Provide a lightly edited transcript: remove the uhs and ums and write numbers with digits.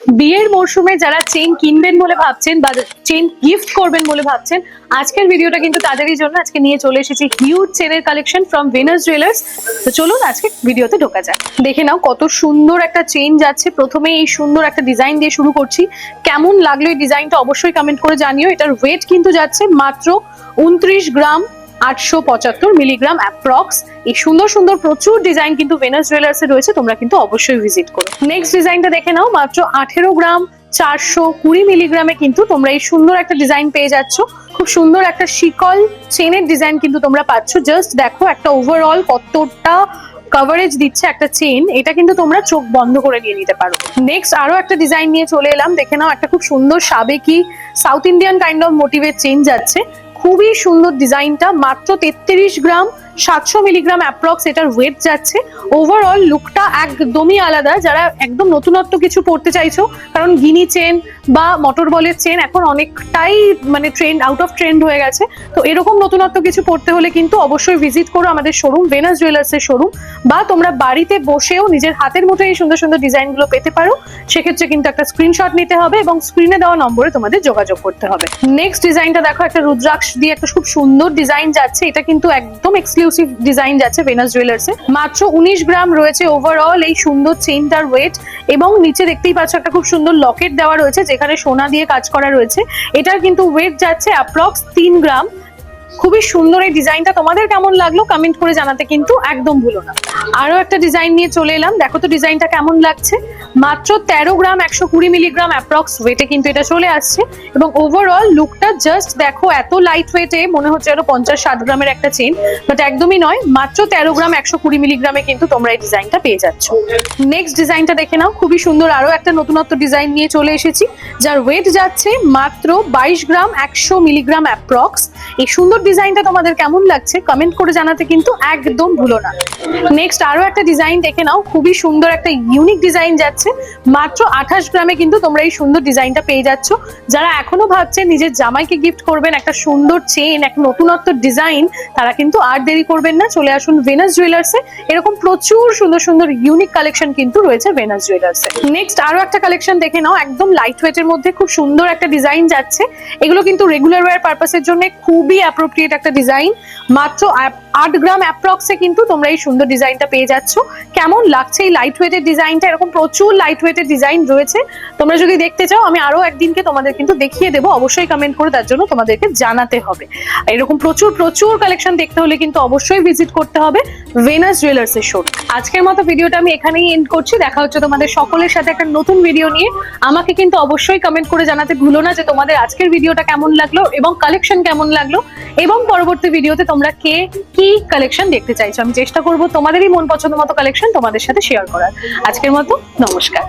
বিয়ের মরশুমে যারা চেইন কিনবেন বলে ভাবছেন বা চেইন গিফট করবেন বলে ভাবছেন, আজকের ভিডিওটা কিন্তু তাদেরই জন্য। আজকে নিয়ে চলে এসেছি হিউজ চেনের কালেকশন ফ্রম ভেনাস জুয়েলার্স। তো চলুন আজকে ভিডিওতে ঢোকা যাক। দেখে নাও কত সুন্দর একটা চেইন যাচ্ছে। প্রথমে এই সুন্দর একটা ডিজাইন দিয়ে শুরু করছি। কেমন লাগলো এই ডিজাইনটা অবশ্যই কমেন্ট করে জানিও। এটার ওয়েট কিন্তু যাচ্ছে মাত্র 29 গ্রাম 875 মিলিগ্রাম অ্যাপ্রক্স। এই সুন্দর সুন্দর প্রচুর ডিজাইন কিন্তু ভেনাস জুয়েলার্স এ রয়েছে, তোমরা কিন্তু অবশ্যই ভিজিট করো। নেক্সট ডিজাইনটা দেখে নাও, মাত্র 18 গ্রাম 420 মিলিগ্রামে কিন্তু তোমরা এই সুন্দর একটা ডিজাইন পেয়ে যাচ্ছ। খুব সুন্দর একটা শিকল চেনের ডিজাইন কিন্তু তোমরা পাচ্ছ। জাস্ট দেখো একটা ওভারঅল কতটা কভারেজ দিচ্ছে একটা চেন, এটা কিন্তু তোমরা চোখ বন্ধ করে নিয়ে নিতে পারো। নেক্সট আরো একটা ডিজাইন নিয়ে চলে এলাম। দেখে নাও একটা খুব সুন্দর সাবেকি সাউথ ইন্ডিয়ান কাইন্ড অফ মোটিভের চেন যাচ্ছে। খুবই সুন্দর ডিজাইনটা, মাত্র 33 গ্রাম 700 মিলিগ্রাম অ্যাপ্রক্স এটার ওয়েট যাচ্ছে। ওভারঅল লুকটা একদমই আলাদা। যারা একদম নতুনত্ব কিছু পড়তে চাইছো, কারণ গিনি চেন বা মোটর বলের চেন এখন অনেকটাই মানে ট্রেন্ড আউট অফ ট্রেন্ড হয়ে গেছে, তো এরকম নতুনত্ব কিছু পড়তে হলে কিন্তু অবশ্যই ভিজিট করো আমাদের শোরুম, ভেনাস জুয়েলার্স এর শোরুম। বা তোমরা বাড়িতে বসেও নিজের হাতের মতো এই সুন্দর সুন্দর ডিজাইন গুলো পেতে পারো। সেক্ষেত্রে কিন্তু একটা স্ক্রিনশট নিতে হবে এবং স্ক্রিনে দেওয়া নম্বরে তোমাদের যোগাযোগ করতে হবে। নেক্সট ডিজাইনটা দেখো, একটা রুদ্রাক্ষ দিয়ে একটা খুব সুন্দর ডিজাইন যাচ্ছে। এটা কিন্তু একদম এক্সক্লুসিভ ডিজাইন যাচ্ছে ভেনাস জুয়েলার্স এ। মাত্র 19 গ্রাম রয়েছে ওভারঅল এই সুন্দর চেইনটার ওয়েট, এবং নিচে দেখতেই পাচ্ছ একটা খুব সুন্দর লকেট দেওয়া রয়েছে যেখানে সোনা দিয়ে কাজ করা রয়েছে। এটার কিন্তু ওয়েট যাচ্ছে অ্যাপ্রক্স 3 গ্রাম। খুবই সুন্দর এই ডিজাইনটা। তোমাদের কেমন লাগলো কমেন্ট করে জানাতে কিন্তু একদম ভুলো না। আরো একটা ডিজাইন নিয়ে চলে এলাম। দেখো তো ডিজাইনটা কেমন লাগছে। মাত্র 13 গ্রাম 120 মিলিগ্রাম অ্যাপ্রক্স ওয়েটে কিন্তু এটা চলে আসছে, এবং ওভারঅল লুকটা জাস্ট দেখো এত লাইট ওয়েটে মনে হচ্ছে যেন 50-60 গ্রামের একটা চেন, বাট একদমই নয়। মাত্র 13 গ্রাম 120 মিলিগ্রামে কিন্তু তোমরা এই ডিজাইনটা পেয়ে যাচ্ছ। নেক্সট ডিজাইনটা দেখে নাও, খুবই সুন্দর আরো একটা নতুনত্ব ডিজাইন নিয়ে চলে এসেছি, যার ওয়েট যাচ্ছে মাত্র 22 গ্রাম 100 মিলিগ্রাম অ্যাপ্রক্স। এই সুন্দর ডিজাইনটা তোমাদের কেমন লাগছে কমেন্ট করে জানাতে কিন্তু একদম ভুলো না। নেক্সট আরো একটা ডিজাইন দেখে নাও, খুবই সুন্দর একটা ইউনিক ডিজাইন যাচ্ছে। মাত্র 28 গ্রামে কিন্তু তোমরা এই সুন্দর ডিজাইনটা পেয়ে যাচ্ছ। যারা এখনো ভাবছেন নিজের জামাইকে গিফট করবেন একটা সুন্দর চেন, এক নতুনত্ব ডিজাইন, তারা কিন্তু আর দেরি করবেন না, চলে আসুন ভেনাস জুয়েলার্সে। এরকম প্রচুর সুন্দর সুন্দর ইউনিক কালেকশন কিন্তু রয়েছে ভেনাস জুয়েলার্সে। নেক্সট আরো একটা কালেকশন দেখে নাও, একদম লাইট ওয়েটের মধ্যে খুব সুন্দর একটা ডিজাইন যাচ্ছে। এগুলো কিন্তু রেগুলার ওয়্যার পারপাসের জন্য খুবই অ্যাপ্রোপ্রিয়েট একটা ডিজাইন। মাত্র 8 গ্রাম অ্যাপ্রক্সে কিন্তু তোমরা এই সুন্দর ডিজাইনটা পেয়ে যাচ্ছ। কেমন লাগছে এই লাইট ওয়েটের ডিজাইনটা? এরকম প্রচুর লাইট ওয়েটের ডিজাইন রয়েছে। তোমরা যদি দেখতে চাও আমি আরো একদিনকে তোমাদের কিন্তু দেখিয়ে দেবো, অবশ্যই কমেন্ট করে তার জন্য তোমাদেরকে জানাতে হবে। এরকম প্রচুর প্রচুর কালেকশন দেখতে হলে কিন্তু অবশ্যই ভিজিট করতে হবে ভেনাস জুয়েলার্স এর শোরুম। আজকের মতো ভিডিওটা আমি এখানেই এন্ড করছি। দেখা হচ্ছে তোমাদের সকলের সাথে একটা নতুন ভিডিও নিয়ে। আমাকে কিন্তু অবশ্যই কমেন্ট করে জানাতে ভুলো না যে তোমাদের আজকের ভিডিওটা কেমন লাগলো এবং কালেকশন কেমন লাগলো, এবং পরবর্তী ভিডিওতে তোমরা কে কি কালেকশন দেখতে চাইছো। আমি চেষ্টা করবো তোমাদেরই মন পছন্দ মতো কালেকশন তোমাদের সাথে শেয়ার করার। আজকের মতো নমস্কার।